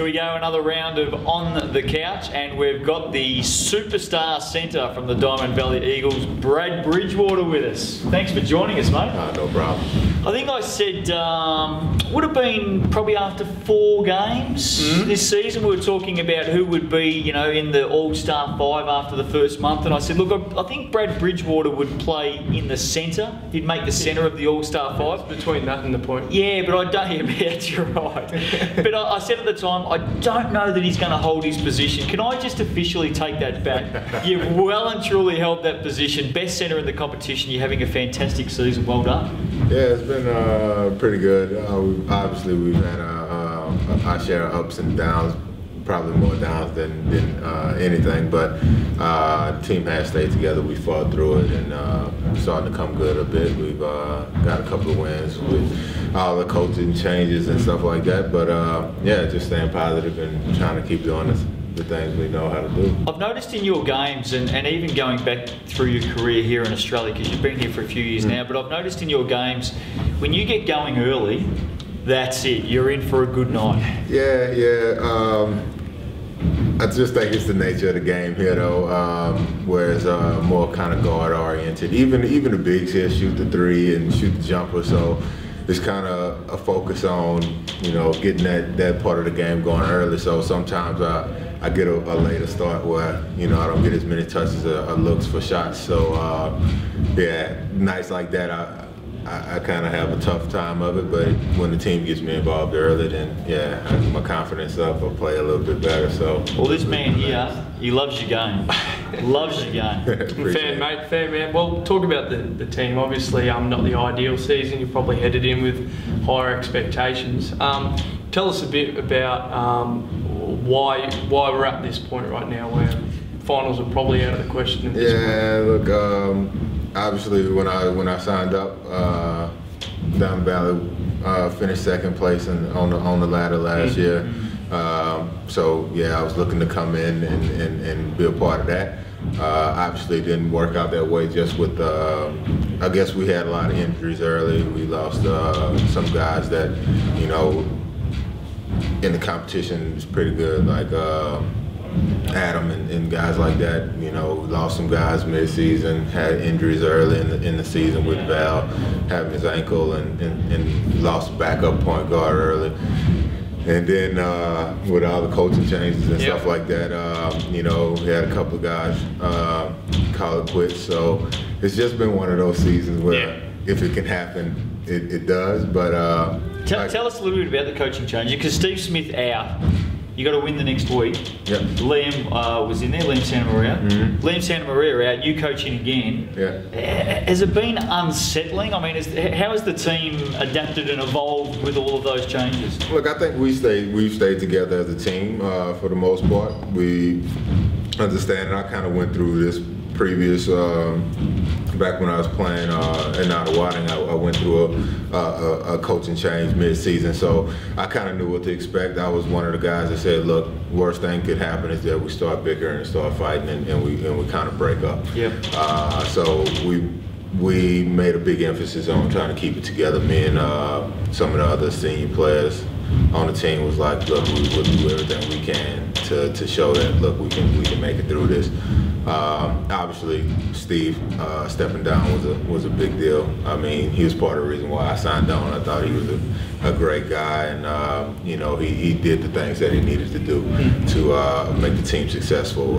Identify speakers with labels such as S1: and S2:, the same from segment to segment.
S1: we go, another round of On the Couch, and we've got the superstar centre from the Diamond Valley Eagles, Brad Bridgewater, with us. Thanks for joining us, mate.
S2: No problem.
S1: I think I said, would have been probably after 4 games this season, we were talking about who would be, you know, in the All-Star 5 after the first month, and I said, look, I think Brad Bridgewater would play in the centre. He'd make the centre of the All-Star 5.
S3: Between that and the point.
S1: Yeah, but I don't, you're right. But I said at the time, I don't know that he's going to hold his position. Can I just officially take that back? You've well and truly held that position. Best centre in the competition. You're having a fantastic season. Well done.
S2: Yeah, it's been pretty good. Obviously, we've had our share of ups and downs, probably more downs than anything, but the team has stayed together. We fought through it and starting to come good a bit. We've got a couple of wins with all the coaching changes and stuff like that, but yeah, just staying positive and trying to keep doing the things we know how to do.
S1: I've noticed in your games, and even going back through your career here in Australia, because you've been here for a few years now, but I've noticed in your games, when you get going early, that's it, you're in for a good night.
S2: Yeah. I just think it's the nature of the game here, though, where it's more kind of guard oriented. Even the bigs here shoot the 3 and shoot the jumper, so it's kind of a focus on, you know, getting that part of the game going early. So sometimes I get a later start where, you know, I don't get as many touches or looks for shots. So yeah, nights like that, I kind of have a tough time of it, but when the team gets me involved early, then yeah, I get my confidence up, I play a little bit better. So
S1: well, this man here, he loves your game. Loves your game.
S3: Fair man. Well, talk about the team. Obviously, not the ideal season. You're probably headed in with higher expectations. Tell us a bit about why we're at this point right now, where finals are probably out of the question. At this point.
S2: Look. Obviously, when I signed up, Diamond Valley finished second place on the ladder last year. So yeah, I was looking to come in and be a part of that. Obviously, it didn't work out that way. Just with I guess we had a lot of injuries early. We lost some guys that, you know, in the competition is pretty good, like Adam and guys like that. You know, lost some guys mid-season, had injuries early in the season with Val having his ankle, and lost a backup point guard early. And then with all the coaching changes and stuff like that, you know, we had a couple of guys call it quits. So it's just been one of those seasons where if it can happen, it does. But
S1: tell us a little bit about the coaching change, because Steve Smith out. You got to win the next week.
S2: Yep.
S1: Liam was in there, Liam Santamaria. Liam Santamaria out, you coaching again.
S2: Yeah.
S1: Has it been unsettling? I mean, how has the team adapted and evolved with all of those changes?
S2: Look, I think we've stayed together as a team for the most part. We understand, and I kind of went through this previous, back when I was playing in Ottawading, I went through a coaching change mid-season, so I kind of knew what to expect. I was one of the guys that said, look, worst thing could happen is that we start bickering and start fighting, and we kind of break up.
S1: Yeah.
S2: So we made a big emphasis on trying to keep it together. Me and some of the other senior players on the team was like, look, we will do everything we can to show that, look, we can make it through this. Obviously, Steve stepping down was a big deal. I mean, he was part of the reason why I signed on. I thought he was a great guy, and you know, he did the things that he needed to do to make the team successful.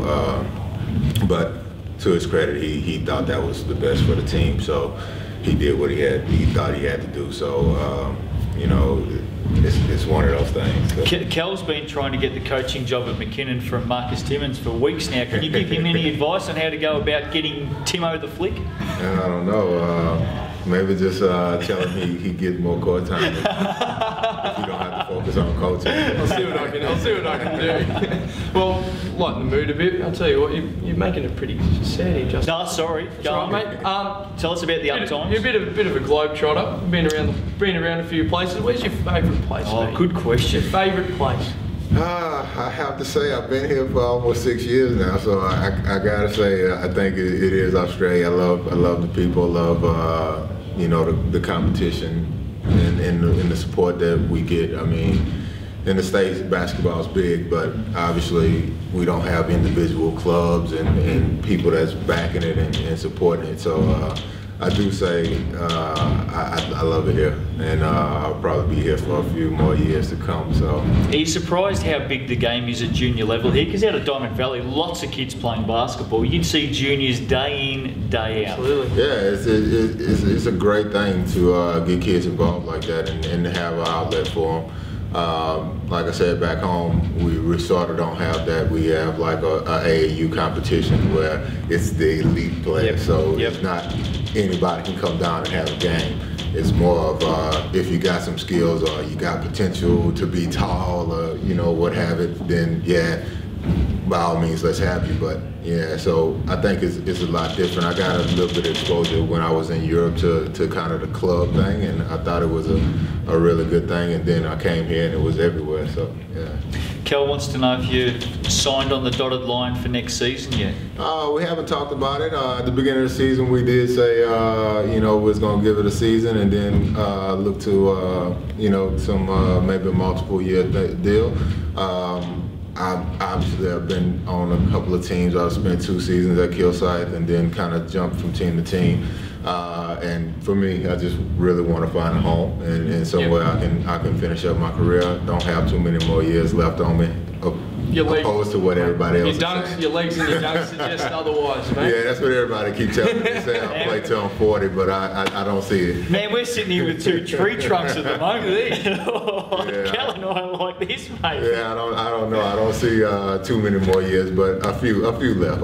S2: But to his credit, he thought that was the best for the team, so he did what he thought he had to do. So you know, it's one of those things.
S1: Kel's been trying to get the coaching job at McKinnon from Marcus Timmins for weeks now. Can you give him any advice on how to go about getting Timo the flick?
S2: I don't know. Maybe just tell him he gets more court time. If you don't have to focus on coaching.
S3: I'll see what I can do. Well, lighten the mood a bit. I'll tell you what, you're making it pretty sad, Justin.
S1: No, sorry. Go on,
S3: mate.
S1: Tell us about the up times.
S3: You're a bit of a globetrotter. Been around a few places. Where's your favourite place?
S1: Oh, good question.
S3: Your favourite place?
S2: I have to say I've been here for almost 6 years now, so I gotta say I think it is Australia. I love the people, love you know, the competition and the support that we get. I mean, in the States, basketball is big, but obviously we don't have individual clubs and people that's backing it and supporting it. So I do say I love it here, and I'll probably be here for a few more years to come. So,
S1: are you surprised how big the game is at junior level here? Because out of Diamond Valley, lots of kids playing basketball. You'd see juniors day in, day out.
S3: Absolutely.
S2: Yeah, it's a great thing to get kids involved like that and to have an outlet for them. Like I said, back home, we sort of don't have that. We have like a AAU competition where it's the elite players, so it's not anybody can come down and have a game. It's more of if you got some skills or you got potential to be tall or what have it, then yeah, by all means, let's have you. But yeah, so I think it's a lot different. I got a little bit of exposure when I was in Europe to kind of the club thing, and I thought it was a really good thing. And then I came here and it was everywhere. So yeah.
S1: Kel wants to know if you signed on the dotted line for next season yet.
S2: We haven't talked about it. At the beginning of the season, we did say we was going to give it a season and then look to some maybe a multiple year deal. I've been on a couple of teams. I've spent 2 seasons at Kilsyth and then kind of jumped from team to team. And for me, I just really want to find a home and somewhere I can finish up my career. I don't have too many more years left on me. Opposed to what everybody else is saying.
S3: Your legs and your dunks suggest otherwise, mate.
S2: Yeah, that's what everybody keeps telling me. They say I'll play till I'm 40, but I don't see it.
S1: Man, we're sitting here with 2 tree trunks at the moment. Kel and I like this, mate.
S2: Yeah, I don't know. I don't see too many more years, but a few left.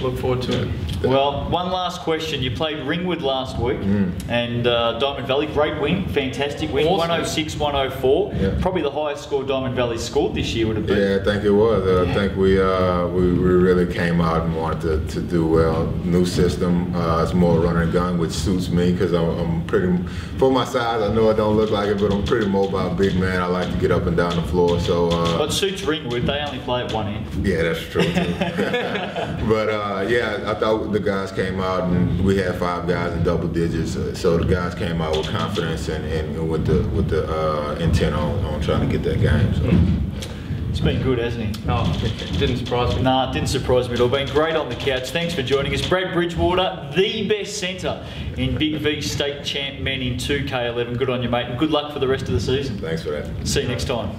S3: Look forward to it.
S1: Well, one last question. You played Ringwood last week, and Diamond Valley, great win, fantastic win, awesome. 106-104.
S2: Yeah.
S1: Probably the highest score Diamond Valley scored this year would have been.
S2: Yeah, I think it was. I think we really came out and wanted to do well. New system. It's more run and gun, which suits me because I'm pretty, for my size, I know I don't look like it, but I'm pretty mobile, big man. I like to get up and down the floor. So.
S1: But it suits Ringwood. They only play at one end.
S2: Yeah, that's true too. But yeah, I thought the guys came out and we had 5 guys in double digits. So the guys came out with confidence and with the intent on trying to get that game. So.
S1: It's been good, hasn't he?
S3: Oh, it didn't surprise me.
S1: Nah, it didn't surprise me at all. Been great on the couch. Thanks for joining us. Brad Bridgewater, the best centre in Big V State Champ Men in 2K11. Good on you, mate, and good luck for the rest of the season.
S2: Thanks for that.
S1: See you next time.